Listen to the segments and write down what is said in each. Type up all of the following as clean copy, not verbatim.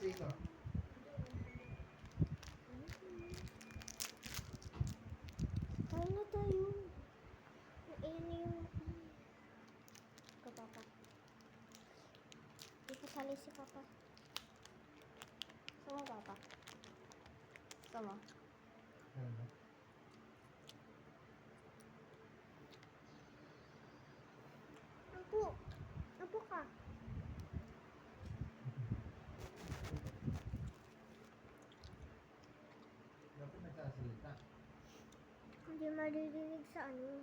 dito. Kain na tayo. Ayan na yung... Ikaw, Papa. Di kasali si Papa. Sama, Papa. Sama. Ano? Apo. Apo ka. Dapat nagsasalita. Hindi maririnig sa ano.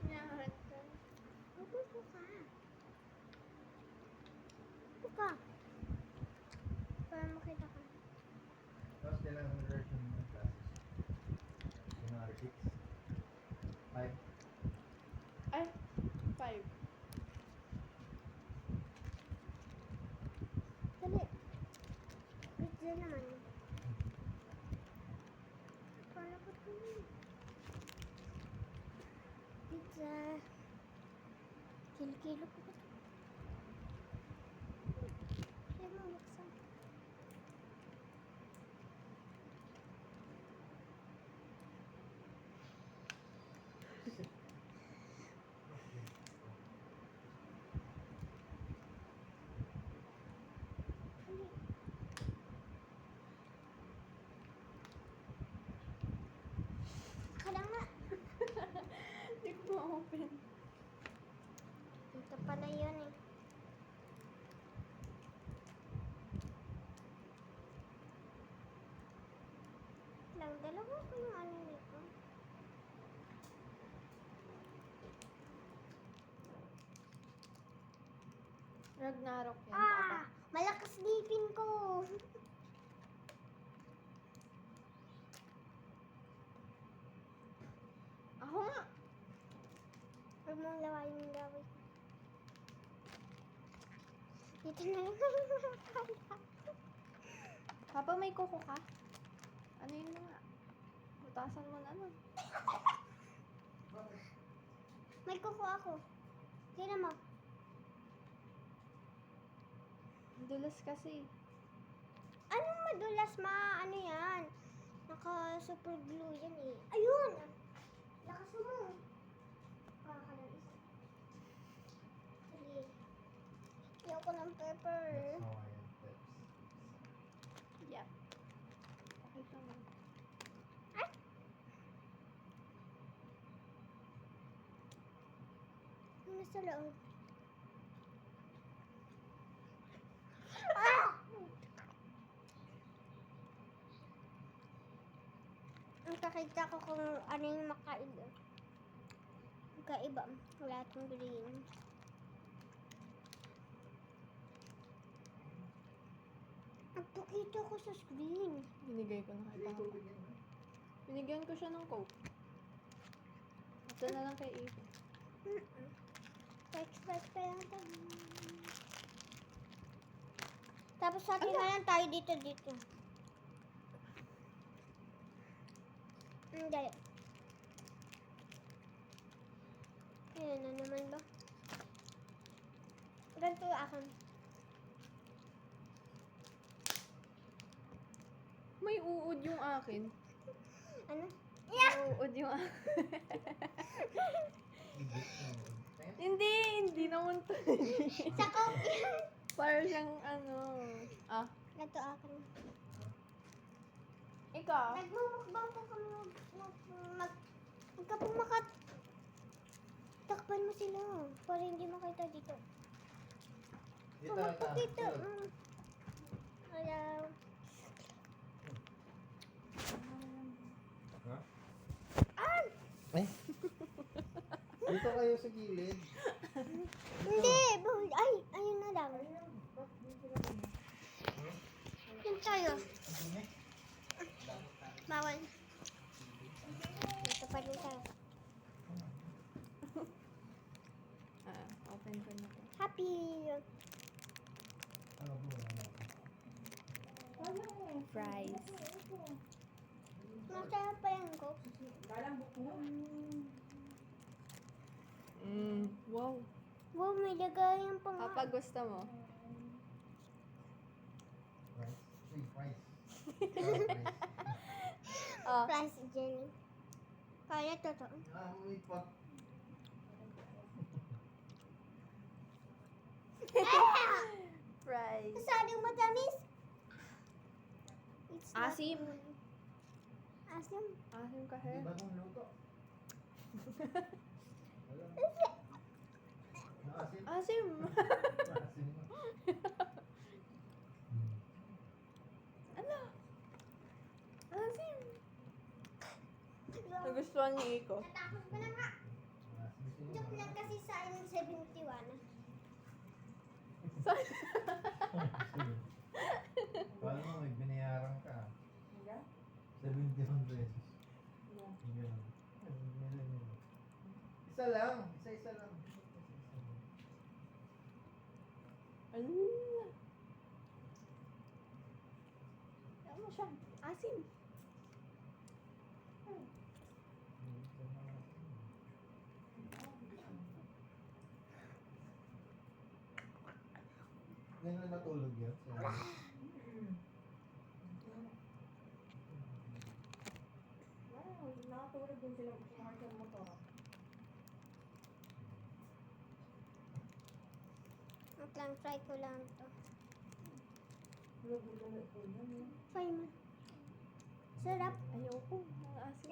Nyahat ka. Apo ka. Apo ka. Para makita ka. Tapos kailangan version ng classes. January 6. 5. Ay, 5. Dali. Pizza naman. Paano ko ito? Pizza. Kilo-kilo ko ba ito? Kaya mo buksan. Dali. Ka lang nga. Hindi ko ma-open. Ito pala yun eh. Lang, dalawa ko yung ano nito. Ragnarok yan, Papa. Ah! Malakas ngipin ko! Ako nga. Huwag mong lawayin yung gawin ko. Dito na lang nakakala. Papa, may kuko ka? Ano yun na nga? Butasan mo na nun. May kuko ako. Tingnan mo. Dulas kasi. Anong madulas ano yan? Naka super glue yan eh. Ayun! Lakas mo. Kaka ng isa. Sige. Ayoko ng pepper. Hawaiian tips. Yep. Pakita mo. Ay! Ano nasa loob? Ah! Ang kakita ko kung ano yung makaiba. Magkaiba. Wala itong green. Ang pakita ko sa screen. Binigay ko na kay Papa. Binigyan ko siya ng coke. Ito na lang kay Eve. Touch pa lang ito. Tapos hati na lang tayo dito. Dali. Ayan na naman ba? Ganito yung akin. May uod yung akin. Ano? May uod yung akin. Hindi naman to. Sa coke yan. Para siyang ano. Ah, Ganito akin. ikaw. Nagmumukbang po kami magka pumakat. Takpan mo sila para hindi makita dito. Dito Pumapakita. ito. Ayaw. Ha? Ah! Eh? Dito kayo sa gilid. Hindi! Ay! Ayun na lang. Yan tayo. Bawal. Dito pa rin tayo. Open ko na to. Happy! Ano po? Fries. Masarap pa yan ko. Coke. Wow. Wow, may lagayan pa nga. Kapag gusto mo. Rice. Uy, rice. Rice. Ah, Price Jenny. Kaya totoo. Uy, pa. fries. Masyadong matamis. It's not Asim. good. Asim. Asim kasi. Di ba nung luto? Wala. Nakasim. Asim. Nakasim na. Ano? Asim. Nagustuhan ni Iko. Natapos ko na nga. Nakasim. Joke lang kasi sa akin 71. Paano mo, may binayaran ka. 71 pesos. Ganun. Isa lang. Isa-isa lang. Ano? Ano siya? Asim. Ganun natulog yun. Nakatulog din sila kumakas ng motor. At lang, try ko lang to. Tulog po yun. Try mo. Sarap. Ayoko. Ang asim.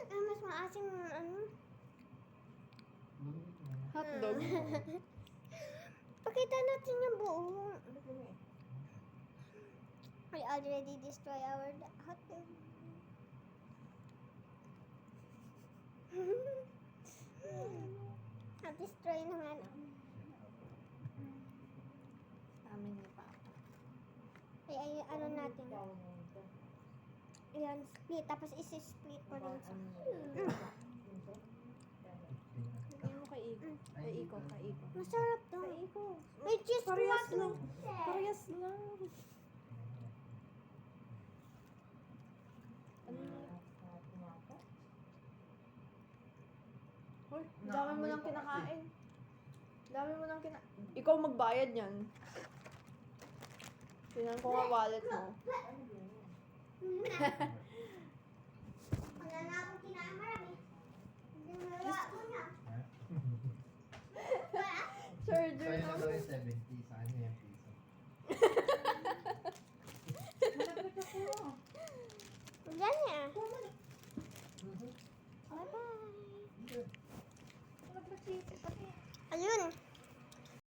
Ay, mas maasim yung ano. Hotdog. Pakita natin yung buo. I already destroy our hotdog. Na-destroy na nga. Amin ni Papa. Ay, ano natin. Ayan, split. Tapos isi-split ko rin siya. Bigyan mo kay Iko. Kay Iko. Kay Iko. Masarap to. Kay Iko. May cheese Parehas tomato. lang. Parehas lang. Ano na? Hoy, dami mo nang kinakain. Dami mo nang kinakain. Ikaw magbayad yan. Tingnan ko nga wallet mo. Wala na akong kinain marami. Ginawa ko na. Charger Sa'yo na. na daw yung 70, sa kanya yung piso. Wala niya. Mhm. Bye-bye. Yun. Ayun.